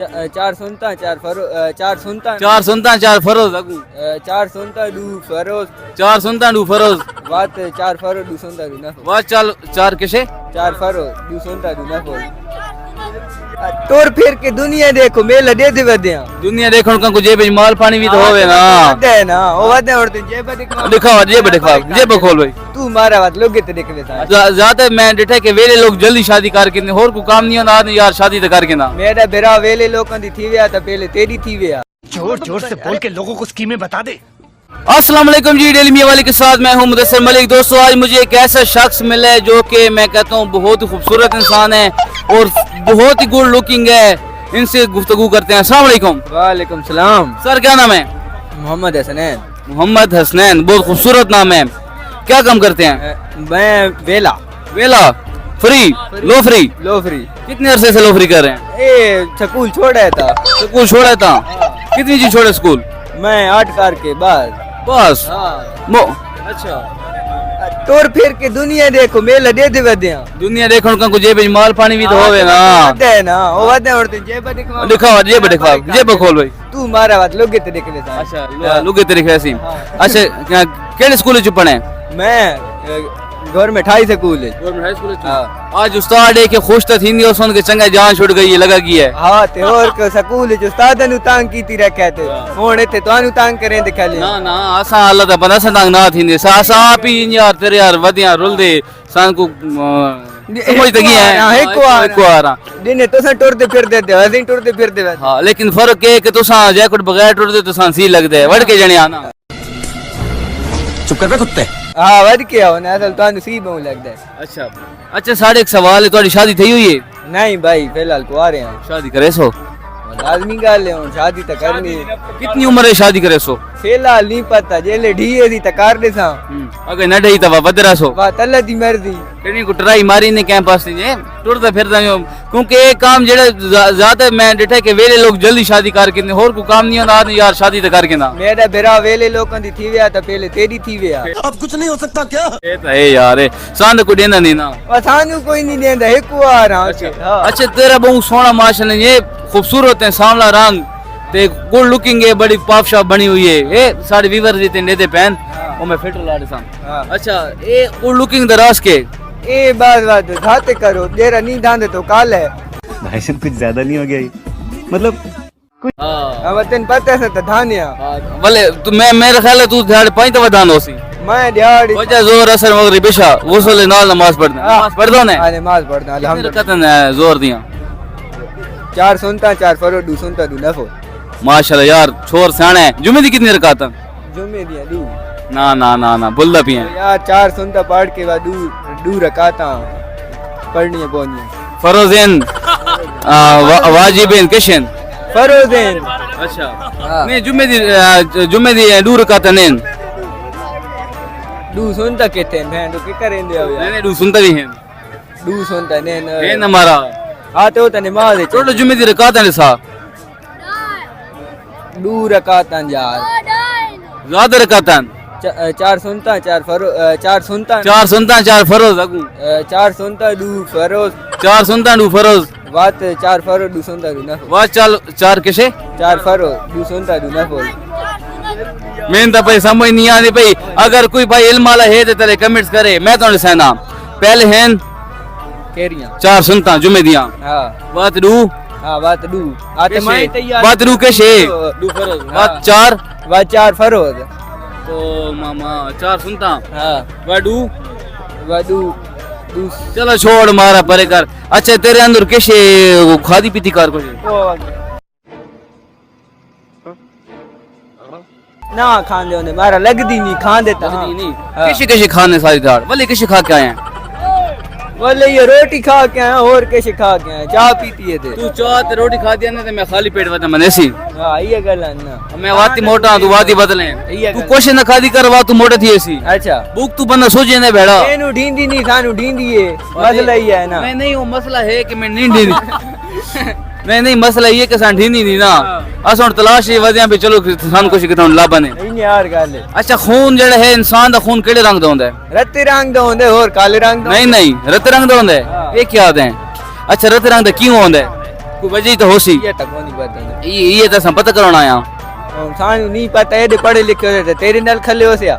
चार सुनता चार फरोज चार फरोज अगू चार सुनता दू फरोज चार सुनता दू फरोज बात चार फरोज दू सुनता दू नफो वाह चल चार किसे चार फरोज दू सुनता दू नफो तोर फिर के दुनिया देखो मेला दे दे वदिया दुनिया देखण का को जेब माल पानी भी तो होवे ना दे ना ओ वदे और ते जेब दिखाओ जेब खोल भाई तू मारा बात लोगे ते देखवे सा ज्यादा मैं डिठा के वेले लोग जल्दी शादी करके और को काम नहीं होना यार शादी तो करके ना मेरा बेरा वेले लोगन दी थी वया त पहले तेरी थी वया जोर जोर से बोल के लोगों को स्कीमें बता दे। अस्सलाम वालेकुम जी, डेली मियां वाले के साथ मैं हूं मुदस्सिर मलिक। दोस्तों आज मुझे एक ऐसा शख्स मिला है जो कि मैं कहता हूं बहुत ही खूबसूरत इंसान है और बहुत ही गुड लुकिंग है। इनसे गुफ्तगू करते हैं। अस्सलाम वालेकुम। वालेकुम सलाम। सर क्या नाम है? मोहम्मद हसनैन। मोहम्मद हसनैन, बहुत खूबसूरत नाम है। क्या काम करते हैं? मैं वेला वेला फ्री लोफरी कितने अरसे से लोफरी कर रहे हैं? ए स्कूल छोड़ा था। स्कूल छोड़ा था? कितनी चीज छोड़े स्कूल? मैं 8 कार के बाद बस। अच्छा तोर फिर के दुनिया देखो मेला दे दे वदिया दुनिया देखण का को जेब माल पानी भी तो होवे ना दे ना ओ वदे और ते जेब दिखाओ जेब खोल भाई तू मारा बात लोगे ते देखवे सा अच्छा लुगे तरीके से। अच्छा केड़े स्कूल च पढ़े? मैं गवर्नमेंट हाई स्कूल है। Government high school. आज उस्ताद है के खुश त थींदी और सुन के चंगा जान छुट गई है लगा की है। हां ते और के स्कूल च उस्ताद नु तांग कीती रखे थे हुन इथे तानु तांग करे दिखा ले ना ना असा अल्लाह दा बंदा सा तांग ना थींदे सा आप ही यार तेरे यार वदिया रुलदे सान को समझ तगी है एक बार दिन तो टुरदे फिरदे थे असीं टुरदे फिरदे। हां लेकिन फर्क है कि तुसा जैकेट बगैर टुरदे तो सान सी लगदे वड़ के जने आना। चुप कर बे कुत्ते। हाँ वध के आओ ना असल तो नसीब हो लगता है। अच्छा साढ़े एक सवाल है, तुम्हारी शादी थी हुई है? नहीं भाई फिलहाल को आ रहे हैं। शादी करे सो? लाजमी गल है शादी तो करनी। कितनी उम्र है शादी करे सो? फिलहाल नहीं पता जेले ढीए दी तो कर दे सा अगर न ढई तो बदरा सो बात अल्लाह दी मर्जी। कहीं को ट्राई मारी ने कैंपस से टुरदा फिरदा क्योंकि एक काम जेड़ा ज्यादा मैं डिठा के वेले लोग जल्दी शादी करके और को काम नहीं होना यार शादी तो करके ना। मेरा बेरा वेले लोगन दी थी वया तो पहले तेरी थी वया। अब कुछ नहीं हो सकता क्या? ए तो है यार सान को देना नहीं ना सानू कोई नहीं देंदा एक आ रहा। अच्छा तेरा बहुत सोना माशाल्लाह ये खूबसूरत है सांवला रंग ते गुड लुकिंग है बड़ी पॉप शॉप बनी हुई है। ए सारे वीवर जी ते देते पहन ओ मैं फिट ला सा। अच्छा ए गुड लुकिंग दरास के ए बात धाते करो देरा नहीं धांदे तो काल है। भाई साहब कुछ ज्यादा नहीं हो गया ये? मतलब कुछ अब तेन पता है तो धानिया भले तू मैं मेरे ख्याल है तू ध्यान पाई तो दान होसी मैं दिहाड़ी वजह जोर असर मगरिब बिशा वसूल नाल नमाज पढ़दा ने नमाज पढ़दा अल्हम्दुलिल्लाह कतन जोर दिया 4 सुनता 4 फरो 2 सुनता 2 नफो माशाल्लाह यार छोर सियाणे जुमे दी कितनी रकात? जुमे दी 2 ना ना ना ना बुल्ला पिए यार 4 सुनता पढ़ के बाद 2 रकाता पढ़नी है बोनी फरोज़ेन वाजिबेन किशन फरोज़ेन। अच्छा नहीं जुमे दी 2 रकात ने 2 सुनता केते मैं तो के करेंदे हो यार नहीं 2 सुनता भी हैं 2 सुनता ने है हमारा आते होता नमाज है टोटल जुमे दी रकात ने सा 2 रकात यार ज्यादा रकात 4 सुनता 4 फरो 4 सुनता 4 फरोज अगू 4 सुनता 2 फरोज 4 सुनता 2 फरोज बात 4 फरो 2 सुनता 2 नफो वाह चल 4 किसे 4 फरो 2 सुनता 2 नफो। मैं तो भाई समझ नहीं आती भाई अगर कोई भाई इल्म वाला है तो तेरे कमेंट्स करे मैं तो सहना पहले हैं केरियां 4 सुनता जुमे दिया। हां बात 2 हां बात 2 आते मैं तैयार बात 2 किसे 2 फरोज बात 4 बात 4 फरोज तो मामा 4 सुनता। हां वाडू वाडू 2 चलो छोड़ मारा परे कर। अच्छा तेरे अंदर कैसे खादी पीती कार को ना खान दे मारा लगदी नहीं खान देता नहीं कैसे खाने सारी दाल भले कैसे खा के आए हैं? बोले ये रोटी खा के आया और कैसे खा के आया चाय पीती है तू चाय ते रोटी खा दिया ना ते मैं खाली पेट वदा मनेसी। हां ये गल है ना मैं वाती मोटा तू वाती बदले तू क्वेश्चन ना खादी करवा तू मोटा थी ऐसी। अच्छा भूख तू बंदा सोचे ना भेड़ा एनु ढींदी नहीं सानु ढींदी है मसला ही है ना। मैं नहीं वो मसला है कि मैं नहीं ढींदी नहीं मसला ये कि सान ढींदी नहीं ना अस हुन तलाश ही वदिया पे चलो सान कुछ किथों लाभ ने इन यार गल है। अच्छा खून जेड़ा है इंसान दा खून केड़े रंग दा होंदा है? रत्ते रंग दा होंदा और काले रंग दा नहीं रत रंग दा होंदा है ये क्या है? अच्छा रत रंग दा क्यों होंदा है? कोई वजह तो हो सी ये तक नहीं पता ये तो हम पता कराना आया सानू नहीं पता एडे पढ़े लिखे हो तेरे नाल खले हो सिया